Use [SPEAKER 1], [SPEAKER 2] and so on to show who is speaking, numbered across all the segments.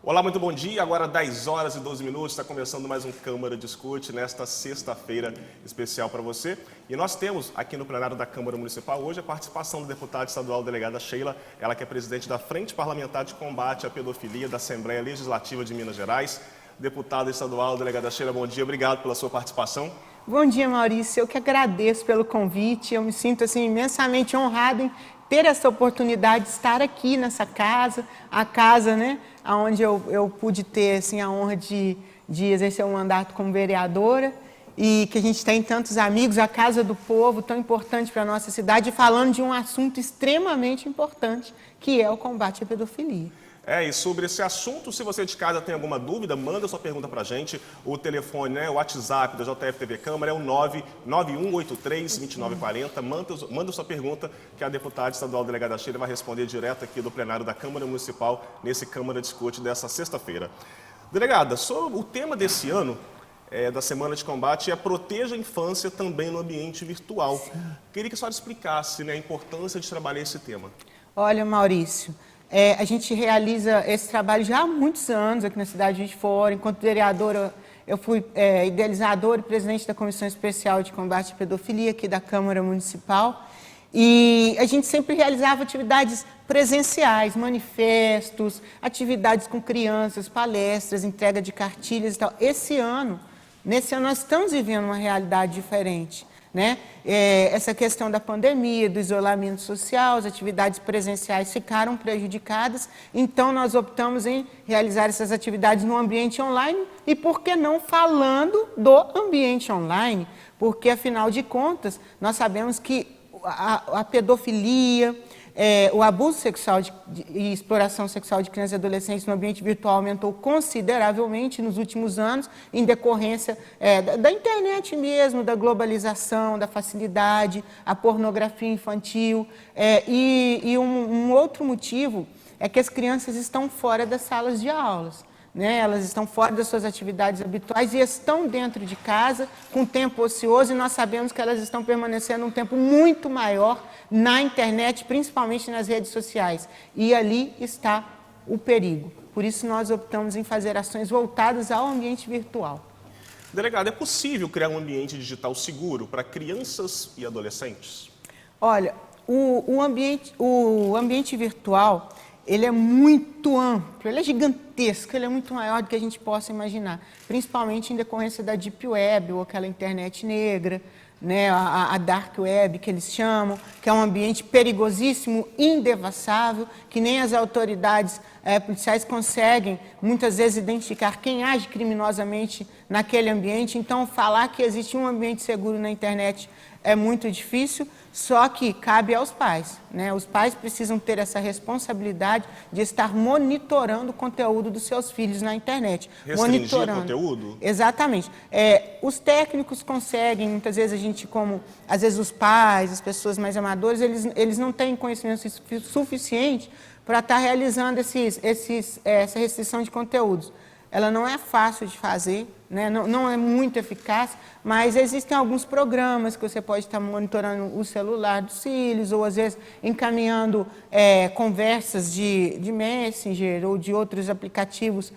[SPEAKER 1] Olá, muito bom dia. Agora 10 horas e 12 minutos, está começando mais um Câmara Discute nesta sexta-feira especial para você. E nós temos aqui no plenário da Câmara Municipal hoje a participação da deputada estadual delegada Sheila, ela que é presidente da Frente Parlamentar de Combate à Pedofilia da Assembleia Legislativa de Minas Gerais. Deputada estadual delegada Sheila, bom dia, obrigado pela sua participação.
[SPEAKER 2] Bom dia, Maurício. Eu que agradeço pelo convite. Eu me sinto imensamente honrada em ter essa oportunidade de estar aqui nessa casa, a casa, onde eu pude ter a honra de exercer um mandato como vereadora e que a gente tem tantos amigos, a Casa do Povo, tão importante para a nossa cidade, falando de um assunto extremamente importante, que é o combate à pedofilia.
[SPEAKER 1] E sobre esse assunto, se você de casa tem alguma dúvida, manda sua pergunta para a gente. O telefone, o WhatsApp da JF TV Câmara é o 99183-2940. Manda sua pergunta que a deputada estadual delegada Sheila vai responder direto aqui do plenário da Câmara Municipal, nesse Câmara Discute dessa sexta-feira. Delegada, sobre o tema desse ano, da Semana de Combate, é Proteja a Infância também no ambiente virtual.
[SPEAKER 2] Sim.
[SPEAKER 1] Queria que a senhora explicasse a importância de trabalhar esse tema.
[SPEAKER 2] Olha, Maurício, a gente realiza esse trabalho já há muitos anos aqui na cidade de Juiz de Fora. Enquanto vereadora, eu fui idealizadora e presidente da Comissão Especial de Combate à Pedofilia aqui da Câmara Municipal. E a gente sempre realizava atividades presenciais, manifestos, atividades com crianças, palestras, entrega de cartilhas e tal. Nesse ano nós estamos vivendo uma realidade diferente. Essa questão da pandemia, do isolamento social, as atividades presenciais ficaram prejudicadas, então nós optamos em realizar essas atividades no ambiente online e, por que não, falando do ambiente online, porque, afinal de contas, nós sabemos que a pedofilia, o abuso sexual e exploração sexual de crianças e adolescentes no ambiente virtual aumentou consideravelmente nos últimos anos, em decorrência da internet mesmo, da globalização, da facilidade, a pornografia infantil. E um outro motivo é que as crianças estão fora das salas de aulas. Elas estão fora das suas atividades habituais e estão dentro de casa com tempo ocioso, e nós sabemos que elas estão permanecendo um tempo muito maior na internet, principalmente nas redes sociais. E ali está o perigo. Por isso nós optamos em fazer ações voltadas ao ambiente virtual.
[SPEAKER 1] Delegado, é possível criar um ambiente digital seguro para crianças e adolescentes?
[SPEAKER 2] Olha, o ambiente virtual, ele é muito amplo, ele é gigantesco, ele é muito maior do que a gente possa imaginar, principalmente em decorrência da Deep Web, ou aquela internet negra, a Dark Web, que eles chamam, que é um ambiente perigosíssimo, indevassável, que nem as autoridades policiais conseguem, muitas vezes, identificar quem age criminosamente naquele ambiente. Então, falar que existe um ambiente seguro na internet é muito difícil, só que cabe aos pais. Os pais precisam ter essa responsabilidade de estar monitorando o conteúdo dos seus filhos na internet.
[SPEAKER 1] Restringir o conteúdo?
[SPEAKER 2] Exatamente. Os técnicos conseguem, muitas vezes às vezes os pais, as pessoas mais amadoras, eles não têm conhecimento suficiente para estar realizando essa restrição de conteúdos. Ela não é fácil de fazer, não é muito eficaz, mas existem alguns programas que você pode estar monitorando o celular dos filhos, ou às vezes encaminhando conversas de Messenger ou de outros aplicativos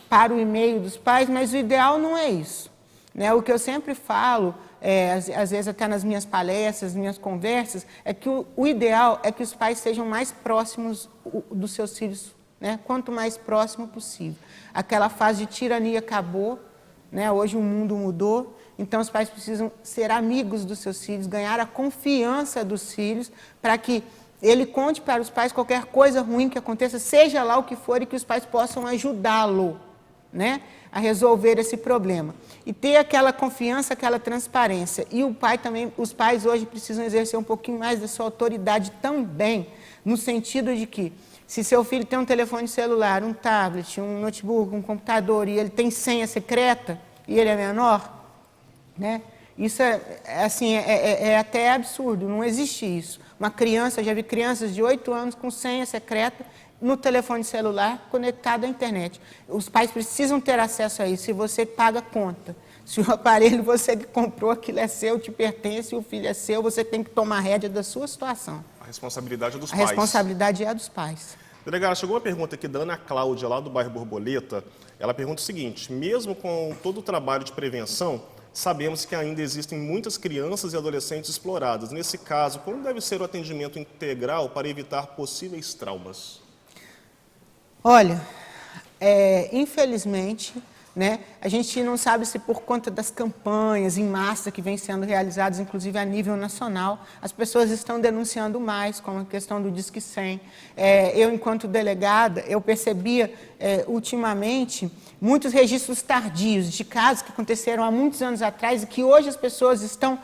[SPEAKER 2] para o e-mail dos pais, mas o ideal não é isso. O que eu sempre falo, às vezes até nas minhas palestras, nas minhas conversas, é que o ideal é que os pais sejam mais próximos dos seus filhos, quanto mais próximo possível. Aquela fase de tirania acabou, hoje o mundo mudou, então os pais precisam ser amigos dos seus filhos, ganhar a confiança dos filhos, para que ele conte para os pais qualquer coisa ruim que aconteça, seja lá o que for, e que os pais possam ajudá-lo a resolver esse problema. E ter aquela confiança, aquela transparência. E os pais hoje precisam exercer um pouquinho mais da sua autoridade também, no sentido de que, se seu filho tem um telefone celular, um tablet, um notebook, um computador, e ele tem senha secreta, e ele é menor, isso é até absurdo, não existe isso. Uma criança, já vi crianças de 8 anos com senha secreta no telefone celular conectado à internet. Os pais precisam ter acesso a isso, se você paga conta. Se o aparelho você que comprou, aquilo é seu, te pertence, o filho é seu, você tem que tomar rédea da sua situação.
[SPEAKER 1] A responsabilidade é dos pais.
[SPEAKER 2] A responsabilidade é dos pais.
[SPEAKER 1] Delegada, chegou uma pergunta aqui da Ana Cláudia, lá do bairro Borboleta. Ela pergunta o seguinte: mesmo com todo o trabalho de prevenção, sabemos que ainda existem muitas crianças e adolescentes exploradas. Nesse caso, como deve ser o atendimento integral para evitar possíveis traumas?
[SPEAKER 2] Olha, infelizmente, né, a gente não sabe se por conta das campanhas em massa que vêm sendo realizadas, inclusive a nível nacional, as pessoas estão denunciando mais, como a questão do Disque 100. Eu, enquanto delegada, eu percebia ultimamente muitos registros tardios de casos que aconteceram há muitos anos atrás e que hoje as pessoas estão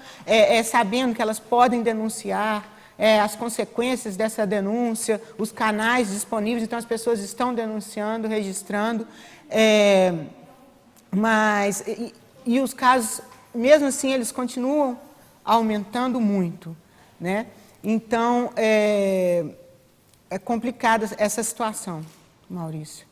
[SPEAKER 2] sabendo que elas podem denunciar, as consequências dessa denúncia, os canais disponíveis, então as pessoas estão denunciando, registrando, mas os casos, mesmo assim, eles continuam aumentando muito, né? Então, é complicada essa situação, Maurício.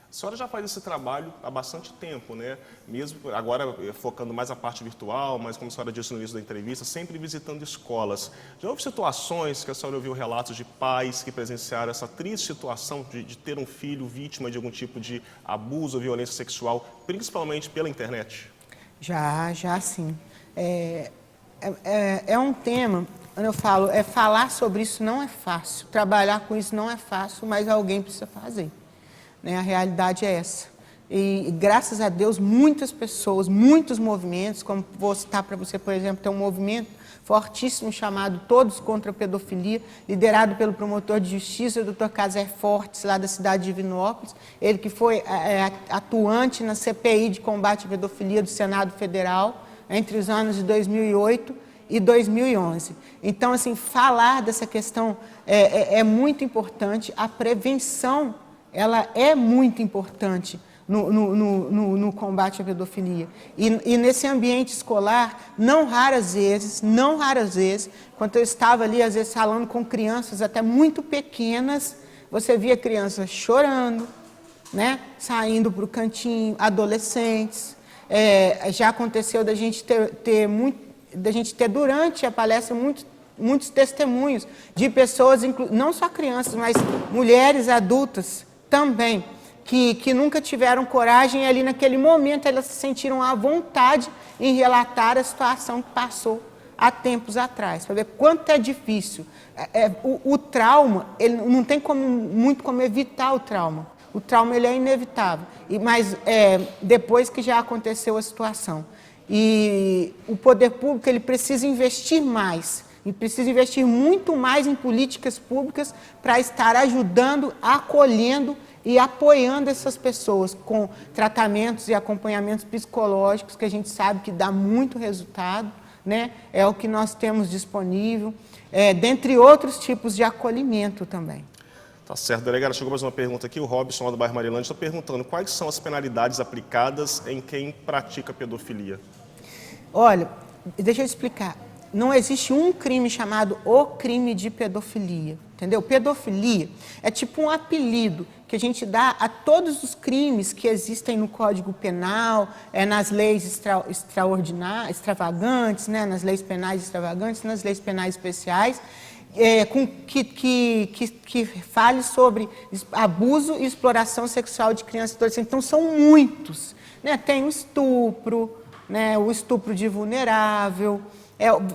[SPEAKER 1] A senhora já faz esse trabalho há bastante tempo, né? Mesmo agora focando mais a parte virtual, mas como a senhora disse no início da entrevista, sempre visitando escolas. Já houve situações que a senhora ouviu relatos de pais que presenciaram essa triste situação de ter um filho vítima de algum tipo de abuso ou violência sexual, principalmente pela internet?
[SPEAKER 2] Já sim. É um tema, quando eu falo, falar sobre isso não é fácil, trabalhar com isso não é fácil, mas alguém precisa fazer. Né? A realidade é essa. E, graças a Deus, muitas pessoas, muitos movimentos, como vou citar para você, por exemplo, tem um movimento fortíssimo chamado Todos contra a Pedofilia, liderado pelo promotor de justiça, o Dr. Casé Fortes, lá da cidade de Divinópolis, ele que foi atuante na CPI de combate à pedofilia do Senado Federal, entre os anos de 2008 e 2011. Então, assim, falar dessa questão é muito importante, a prevenção ela é muito importante no combate à pedofilia. E nesse ambiente escolar, não raras vezes, quando eu estava ali, às vezes, falando com crianças até muito pequenas, você via crianças chorando, né, saindo para o cantinho, adolescentes. Já aconteceu da gente ter durante a palestra muitos testemunhos de pessoas, não só crianças, mas mulheres adultas, também, que nunca tiveram coragem e ali naquele momento elas se sentiram à vontade em relatar a situação que passou há tempos atrás, para ver quanto é difícil. O trauma, ele não tem muito como evitar o trauma. O trauma ele é inevitável, mas depois que já aconteceu a situação. E o poder público ele precisa investir mais, e precisa investir muito mais em políticas públicas para estar ajudando, acolhendo e apoiando essas pessoas com tratamentos e acompanhamentos psicológicos, que a gente sabe que dá muito resultado, né? É o que nós temos disponível, dentre outros tipos de acolhimento também.
[SPEAKER 1] Tá certo, delegada. Chegou mais uma pergunta aqui, o Robson, lá do bairro Marilândia, está perguntando quais são as penalidades aplicadas em quem pratica pedofilia.
[SPEAKER 2] Olha, deixa eu explicar. Não existe um crime chamado o crime de pedofilia, entendeu? Pedofilia é tipo um apelido que a gente dá a todos os crimes que existem no Código Penal, nas leis extravagantes, né? Nas leis penais extravagantes, nas leis penais especiais, que fale sobre abuso e exploração sexual de crianças e adolescentes. Então, são muitos, né? Tem o estupro, né? O estupro de vulnerável,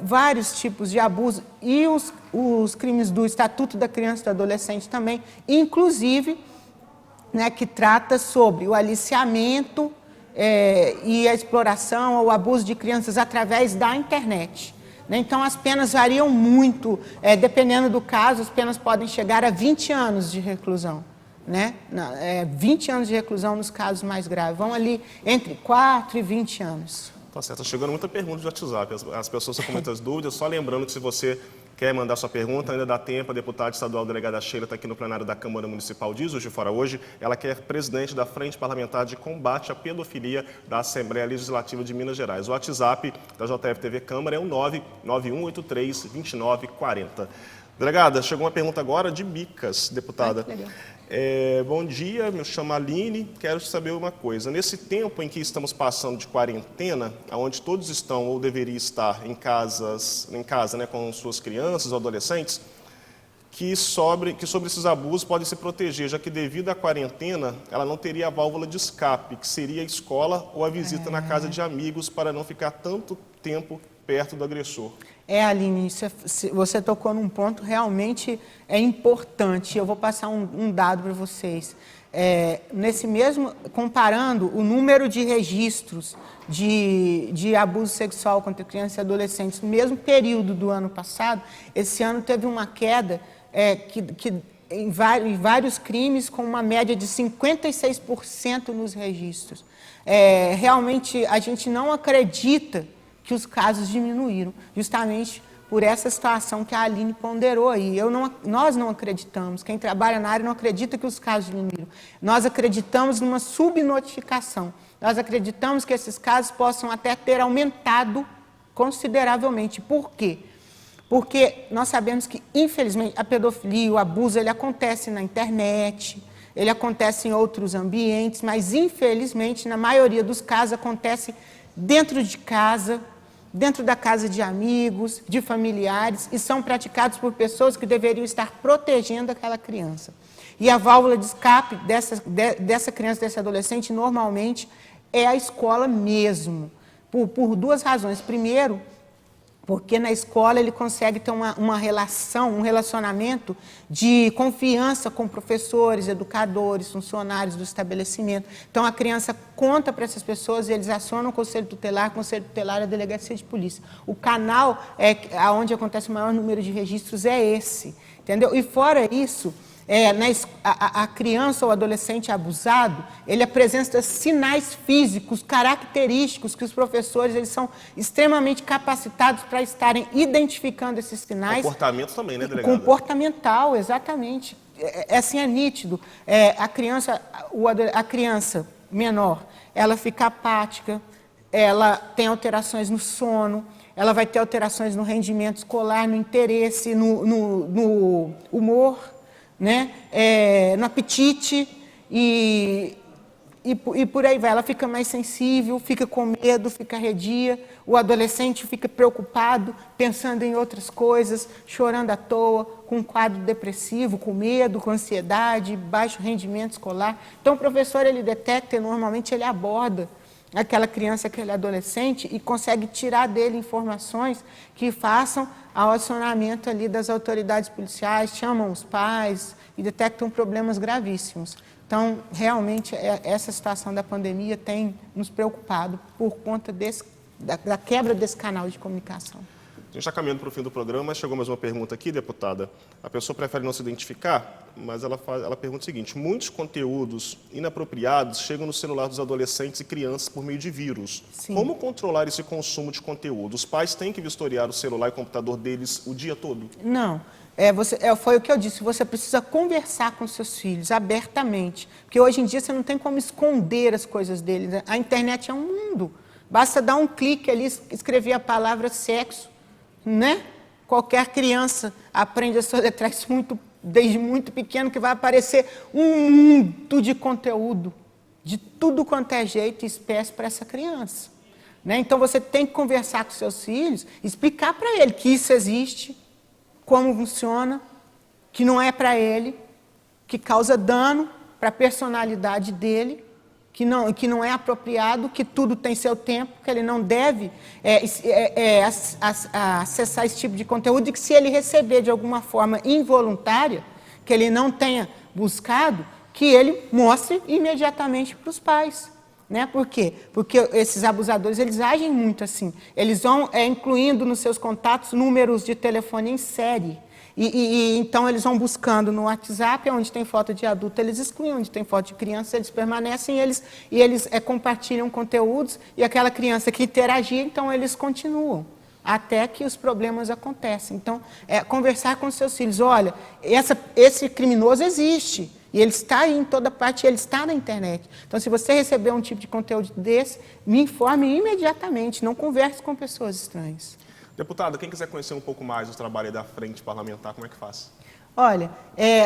[SPEAKER 2] vários tipos de abuso e os crimes do Estatuto da Criança e do Adolescente também, inclusive, né, que trata sobre o aliciamento e a exploração ou o abuso de crianças através da internet. Né? Então, as penas variam muito, dependendo do caso, as penas podem chegar a 20 anos de reclusão. Né? 20 anos de reclusão nos casos mais graves, vão ali entre 4 e 20 anos.
[SPEAKER 1] Tá certo, está chegando muita pergunta de WhatsApp, as pessoas estão com muitas dúvidas, só lembrando que se você quer mandar sua pergunta, ainda dá tempo, a deputada estadual delegada Sheila está aqui no plenário da Câmara Municipal de Juiz de Fora hoje, ela que é presidente da Frente Parlamentar de Combate à Pedofilia da Assembleia Legislativa de Minas Gerais. O WhatsApp da JF TV Câmara é o 99183-2940. Delegada, chegou uma pergunta agora de Bicas, deputada.
[SPEAKER 2] Legal.
[SPEAKER 1] Bom dia, me chamo Aline, quero saber uma coisa. Nesse tempo em que estamos passando de quarentena, onde todos estão ou deveriam estar em casa, né, com suas crianças ou adolescentes, que sobre esses abusos pode se proteger, já que devido à quarentena, ela não teria a válvula de escape, que seria a escola ou a visita na casa de amigos para não ficar tanto tempo perto do agressor.
[SPEAKER 2] Aline, você tocou num ponto realmente importante. Eu vou passar um dado para vocês. Comparando o número de registros de abuso sexual contra crianças e adolescentes no mesmo período do ano passado, esse ano teve uma queda em vários crimes, com uma média de 56% nos registros. Realmente, a gente não acredita que os casos diminuíram, justamente por essa situação que a Aline ponderou aí. Nós não acreditamos, quem trabalha na área não acredita que os casos diminuíram. Nós acreditamos numa subnotificação. Nós acreditamos que esses casos possam até ter aumentado consideravelmente. Por quê? Porque nós sabemos que, infelizmente, a pedofilia, o abuso, ele acontece na internet, ele acontece em outros ambientes, mas, infelizmente, na maioria dos casos, acontece dentro de casa, dentro da casa de amigos, de familiares, e são praticados por pessoas que deveriam estar protegendo aquela criança. E a válvula de escape dessa criança, desse adolescente, normalmente, é a escola mesmo, por duas razões. Primeiro, porque na escola ele consegue ter uma relação, um relacionamento de confiança com professores, educadores, funcionários do estabelecimento. Então, a criança conta para essas pessoas e eles acionam o conselho tutelar é a delegacia de polícia. O canal onde acontece o maior número de registros é esse, entendeu? E fora isso, a criança ou adolescente abusado, ele apresenta sinais físicos, característicos, que os professores eles são extremamente capacitados para estarem identificando esses sinais.
[SPEAKER 1] Comportamento também, né, delegada?
[SPEAKER 2] Comportamental, exatamente. Assim é nítido. A criança menor, ela fica apática, ela tem alterações no sono, ela vai ter alterações no rendimento escolar, no interesse, no humor, né? No apetite e por aí vai. Ela fica mais sensível, fica com medo, fica arredia. O adolescente fica preocupado, pensando em outras coisas, chorando à toa, com um quadro depressivo, com medo, com ansiedade, baixo rendimento escolar. Então, o professor, ele detecta e normalmente ele aborda aquela criança, aquele adolescente e consegue tirar dele informações que façam ao acionamento ali das autoridades policiais, chamam os pais e detectam problemas gravíssimos. Então, realmente, essa situação da pandemia tem nos preocupado por conta da quebra desse canal de comunicação.
[SPEAKER 1] A gente está caminhando para o fim do programa, mas chegou mais uma pergunta aqui, deputada. A pessoa prefere não se identificar, mas ela pergunta o seguinte: muitos conteúdos inapropriados chegam no celular dos adolescentes e crianças por meio de vírus. Sim. Como controlar esse consumo de conteúdo? Os pais têm que vistoriar o celular e o computador deles o dia todo?
[SPEAKER 2] Não. Foi o que eu disse, você precisa conversar com seus filhos abertamente, porque hoje em dia você não tem como esconder as coisas deles. A internet é um mundo, basta dar um clique ali, escrever a palavra sexo, né? Qualquer criança aprende a soletrar isso desde muito pequeno, que vai aparecer um mundo de conteúdo, de tudo quanto é jeito e espécie para essa criança, né? Então você tem que conversar com seus filhos, explicar para ele que isso existe, como funciona, que não é para ele, que causa dano para a personalidade dele, que não é apropriado, que tudo tem seu tempo, que ele não deve acessar esse tipo de conteúdo, e que se ele receber de alguma forma involuntária, que ele não tenha buscado, que ele mostre imediatamente para os pais. Né? Por quê? Porque esses abusadores, eles agem muito assim. Eles vão incluindo nos seus contatos números de telefone em série. Então, eles vão buscando no WhatsApp, onde tem foto de adulto, eles excluem, onde tem foto de criança, eles permanecem, e eles compartilham conteúdos, e aquela criança que interagia, então, eles continuam, até que os problemas acontecem. Então, conversar com seus filhos: olha, esse criminoso existe, e ele está aí em toda parte, ele está na internet. Então, se você receber um tipo de conteúdo desse, me informe imediatamente, não converse com pessoas estranhas.
[SPEAKER 1] Deputada, quem quiser conhecer um pouco mais do trabalho da Frente Parlamentar, como é que faz?
[SPEAKER 2] Olha,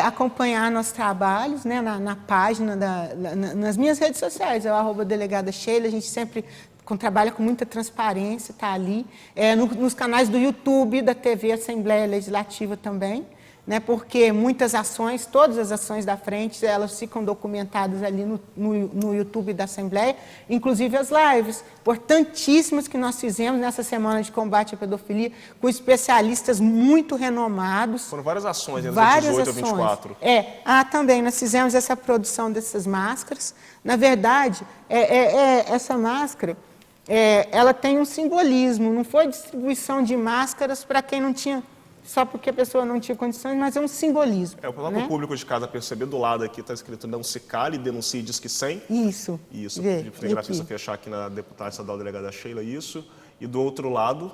[SPEAKER 2] acompanhar nossos trabalhos, né, na página, nas minhas redes sociais, é o @delegada Sheila, a gente sempre trabalha com muita transparência, está ali. Nos canais do YouTube, da TV Assembleia Legislativa também, né, porque muitas ações, todas as ações da frente, elas ficam documentadas ali no YouTube da Assembleia, inclusive as lives importantíssimas que nós fizemos nessa semana de combate à pedofilia, com especialistas muito renomados.
[SPEAKER 1] Foram várias ações, entre
[SPEAKER 2] Várias
[SPEAKER 1] 18
[SPEAKER 2] ações.
[SPEAKER 1] a 24.
[SPEAKER 2] Também nós fizemos essa produção dessas máscaras. Na verdade, essa máscara, ela tem um simbolismo, não foi distribuição de máscaras para quem não tinha, só porque a pessoa não tinha condições, mas é um simbolismo.
[SPEAKER 1] O próprio público de casa perceber, do lado aqui está escrito não se cale, denuncie, diz que 100.
[SPEAKER 2] Isso.
[SPEAKER 1] Isso, pedi para o cinegrafista fechar aqui na deputada estadual delegada Sheila, isso. E do outro lado,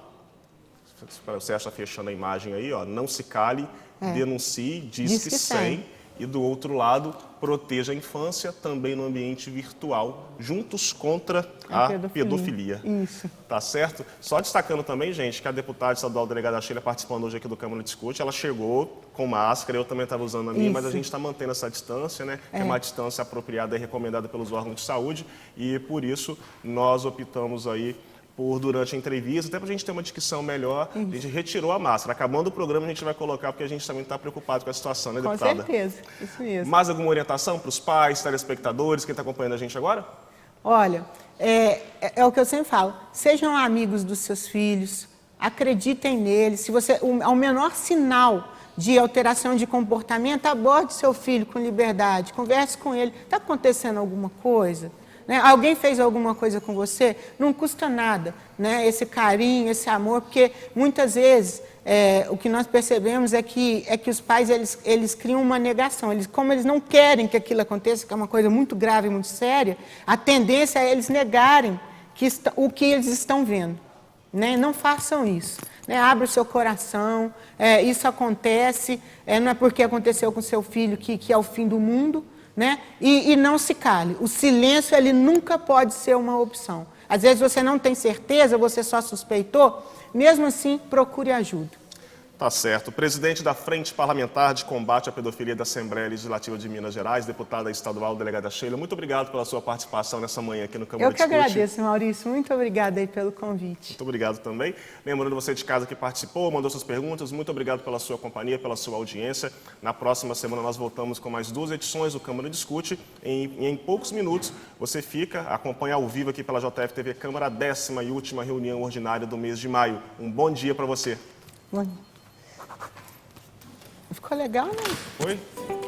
[SPEAKER 1] você está fechando a imagem aí, ó, não se cale, denuncie, diz que 100. E do outro lado, proteja a infância também no ambiente virtual, juntos contra a pedofilia.
[SPEAKER 2] Isso.
[SPEAKER 1] Tá certo? Só destacando também, gente, que a deputada estadual delegada Sheila, participando hoje aqui do Câmara Discute, ela chegou com máscara, eu também estava usando a minha, mas a gente está mantendo essa distância, né? Que é uma distância apropriada e recomendada pelos órgãos de saúde, e por isso nós optamos aí durante a entrevista, até para a gente ter uma dicção melhor, a gente retirou a máscara. Acabando o programa, a gente vai colocar, porque a gente também está preocupado com a situação, né, deputada?
[SPEAKER 2] Com certeza, isso mesmo.
[SPEAKER 1] Mais alguma orientação para os pais, telespectadores, quem está acompanhando a gente agora?
[SPEAKER 2] Olha, é o que eu sempre falo, sejam amigos dos seus filhos, acreditem neles, se você, ao menor sinal de alteração de comportamento, aborde seu filho com liberdade, converse com ele, está acontecendo alguma coisa? Né? Alguém fez alguma coisa com você? Não custa nada, né? Esse carinho, esse amor, porque muitas vezes o que nós percebemos é que os pais eles criam uma negação. Como eles não querem que aquilo aconteça, que é uma coisa muito grave, muito séria, a tendência é eles negarem o que eles estão vendo. Né? Não façam isso. Né? Abra o seu coração, isso acontece, não é porque aconteceu com seu filho que é o fim do mundo. Né? E não se cale. O silêncio ele nunca pode ser uma opção. Às vezes você não tem certeza, você só suspeitou, mesmo assim procure ajuda.
[SPEAKER 1] Tá certo. O presidente da Frente Parlamentar de Combate à Pedofilia da Assembleia Legislativa de Minas Gerais, deputada estadual delegada Sheila, muito obrigado pela sua participação nessa manhã aqui no Câmara Discute.
[SPEAKER 2] Eu que agradeço, Maurício. Muito obrigada aí pelo convite.
[SPEAKER 1] Muito obrigado também. Lembrando você de casa que participou, mandou suas perguntas, muito obrigado pela sua companhia, pela sua audiência. Na próxima semana nós voltamos com mais 2 edições do Câmara Discute. Em poucos minutos você acompanha ao vivo aqui pela JF TV Câmara a 10ª e última reunião ordinária do mês de maio. Um bom dia para você.
[SPEAKER 2] Ficou legal, né?
[SPEAKER 1] Foi?